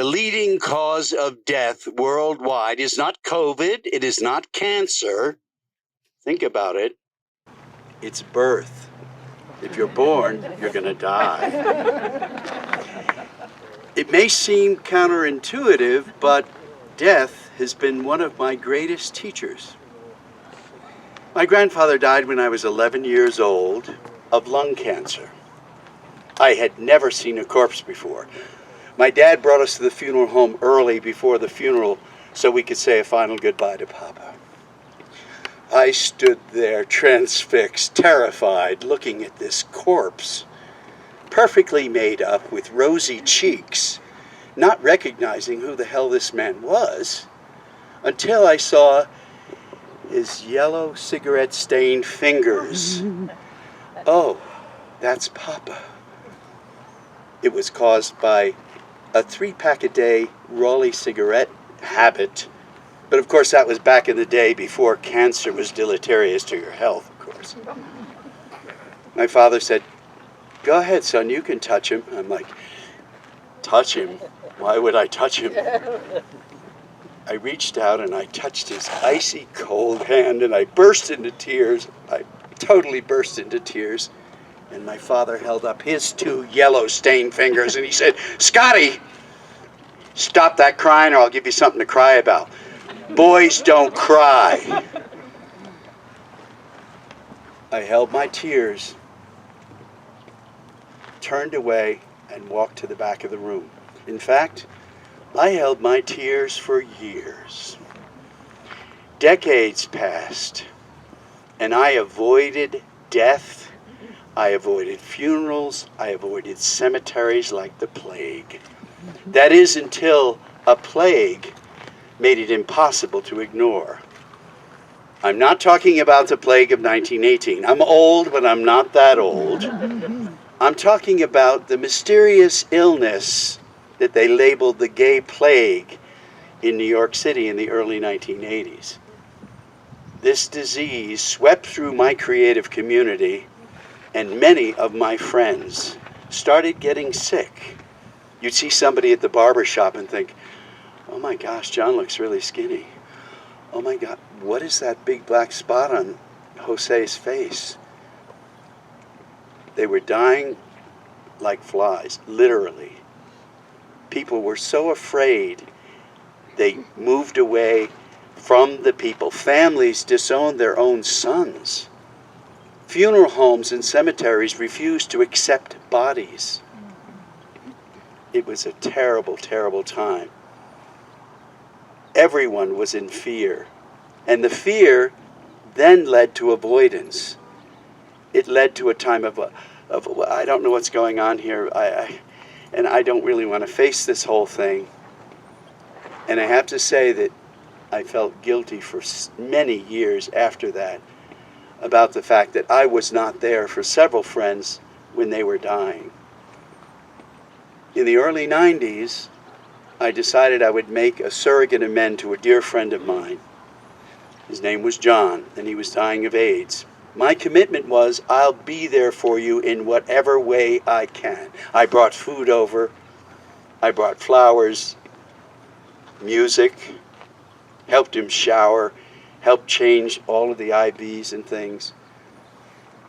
The leading cause of death worldwide is not COVID. It is not cancer. Think about it. It's birth. If you're born, you're going to die. It may seem counterintuitive, but death has been one of my greatest teachers. My grandfather died when I was 11 years old of lung cancer. I had never seen a corpse before. My dad brought us to the funeral home early before the funeral so we could say a final goodbye to Papa. I stood there transfixed, terrified, looking at this corpse, perfectly made up with rosy cheeks, not recognizing who the hell this man was, until I saw his yellow cigarette-stained fingers. Oh, that's Papa. It was caused by a 3-pack-a-day Raleigh cigarette habit. But of course that was back in the day before cancer was deleterious to your health, of course. My father said, "Go ahead, son, you can touch him." I'm like, touch him? Why would I touch him? I reached out and I touched his icy cold hand and I burst into tears. I totally burst into tears. And my father held up his 2 yellow-stained fingers and he said, "Scotty, stop that crying or I'll give you something to cry about. Boys don't cry." I held my tears, turned away, and walked to the back of the room. In fact, I held my tears for years. Decades passed, and I avoided death. I avoided funerals. I avoided cemeteries like the plague. That is, until a plague made it impossible to ignore. I'm not talking about the plague of 1918. I'm old, but I'm not that old. I'm talking about the mysterious illness that they labeled the gay plague in New York City in the early 1980s. This disease swept through my creative community, and many of my friends started getting sick. You'd see somebody at the barber shop and think, "Oh my gosh, John looks really skinny. Oh my God, what is that big black spot on Jose's face?" They were dying like flies, literally. People were so afraid, they moved away from the people. Families disowned their own sons. Funeral homes and cemeteries refused to accept bodies. It was a terrible, terrible time. Everyone was in fear. And the fear then led to avoidance. It led to a time of I don't know what's going on here, and I don't really want to face this whole thing. And I have to say that I felt guilty for many years after that about the fact that I was not there for several friends when they were dying. In the early 90s, I decided I would make a surrogate amend to a dear friend of mine. His name was John, and he was dying of AIDS. My commitment was, I'll be there for you in whatever way I can. I brought food over, I brought flowers, music, helped him shower, helped change all of the IVs and things.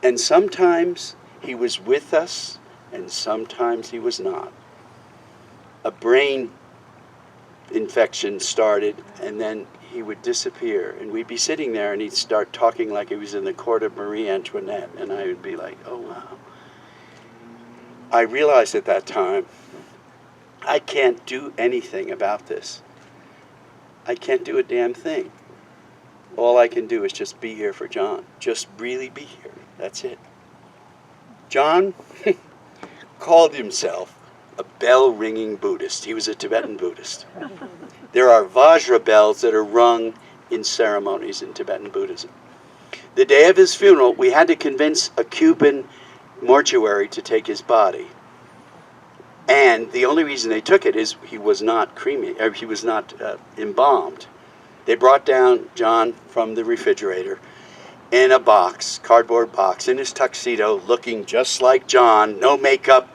And sometimes he was with us, and sometimes he was not. A brain infection started, and then he would disappear, and we'd be sitting there and he'd start talking like he was in the court of Marie Antoinette, and I would be like, oh wow. I realized at that time, I can't do anything about this. I can't do a damn thing. All I can do is just be here for John. Just really be here. That's it. John called himself a bell-ringing Buddhist. He was a Tibetan Buddhist. There are Vajra bells that are rung in ceremonies in Tibetan Buddhism. The day of his funeral, we had to convince a Cuban mortuary to take his body. And the only reason they took it is he was not embalmed. They brought down John from the refrigerator in a box, cardboard box, in his tuxedo, looking just like John, no makeup,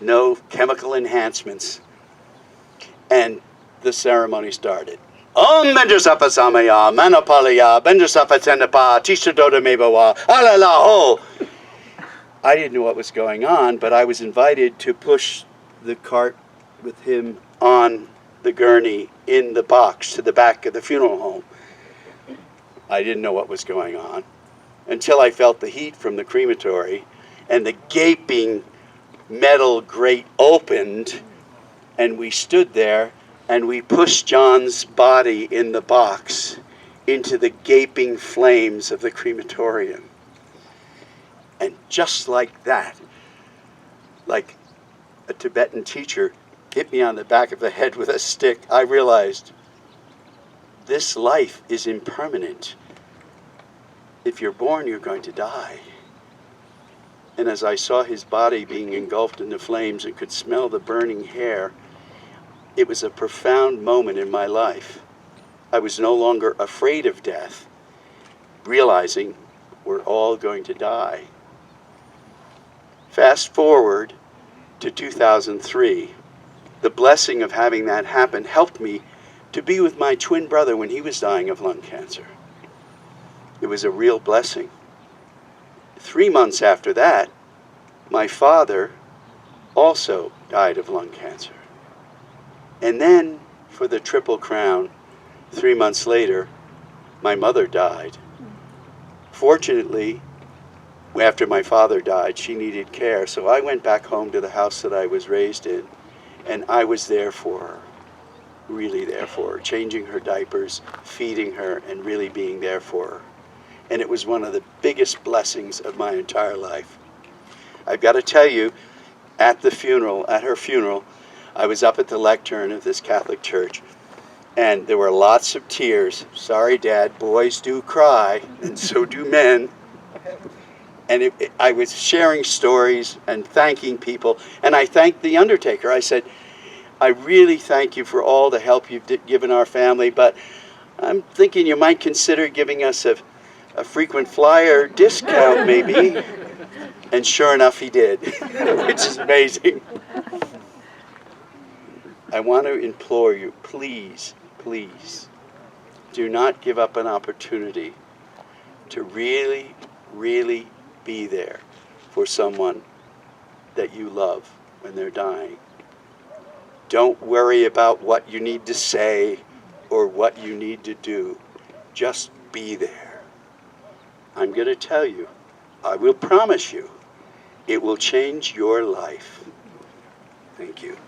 no chemical enhancements. And the ceremony started. Om Benjasafa Samaya, Manapalaya, Benjasafa Tenapa, Tishadoda Mebawa, Alalaho. I didn't know what was going on, but I was invited to push the cart with him on the gurney in the box to the back of the funeral home. I didn't know what was going on until I felt the heat from the crematory and the gaping metal grate opened, and we stood there and we pushed John's body in the box into the gaping flames of the crematorium. And just like that, like a Tibetan teacher hit me on the back of the head with a stick, I realized this life is impermanent. If you're born, you're going to die. And as I saw his body being engulfed in the flames and could smell the burning hair, it was a profound moment in my life. I was no longer afraid of death, realizing we're all going to die. Fast forward to 2003. The blessing of having that happen helped me to be with my twin brother when he was dying of lung cancer. It was a real blessing. 3 months after that, my father also died of lung cancer. And then, for the Triple Crown, 3 months later, my mother died. Fortunately, after my father died, she needed care, so I went back home to the house that I was raised in, and I was there for her, really there for her, changing her diapers, feeding her, and really being there for her. And it was one of the biggest blessings of my entire life. I've got to tell you, at her funeral, I was up at the lectern of this Catholic church, and there were lots of tears. Sorry, Dad, boys do cry, and so do men. And I was sharing stories and thanking people, and I thanked the undertaker. I said, I really thank you for all the help you've given our family, but I'm thinking you might consider giving us a frequent flyer discount, maybe. And sure enough, he did, which is amazing. I want to implore you, please, please, do not give up an opportunity to really, really be there for someone that you love when they're dying. Don't worry about what you need to say or what you need to do. Just be there. I'm going to tell you, I will promise you, it will change your life. Thank you.